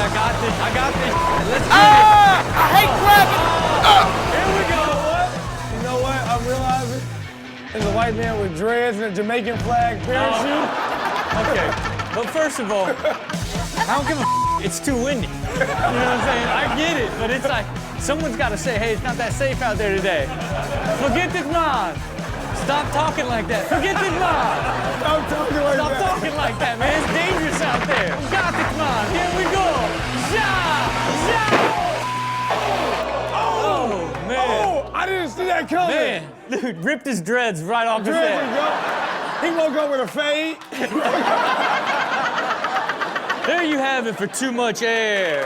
I got this. I got this. Let's get I hate clapping. it. Here we go. You know what? I'm realizing there's a white man with dreads and a Jamaican flag parachute. Okay, but first of all, I don't give a it's too windy. You know what I'm saying? I get it, but it's like, someone's got to say, hey, it's not that safe out there today. Forget this man. Stop talking like that. Forget this man. Stop talking like Stop that. talking like that, man. It's dangerous out there. Got this man. Here we go. Oh, man. Oh, I didn't see that coming. Man, dude, ripped his dreads right off his Dreads head. would go. He woke up with a fade. There you have it for Too Much Air.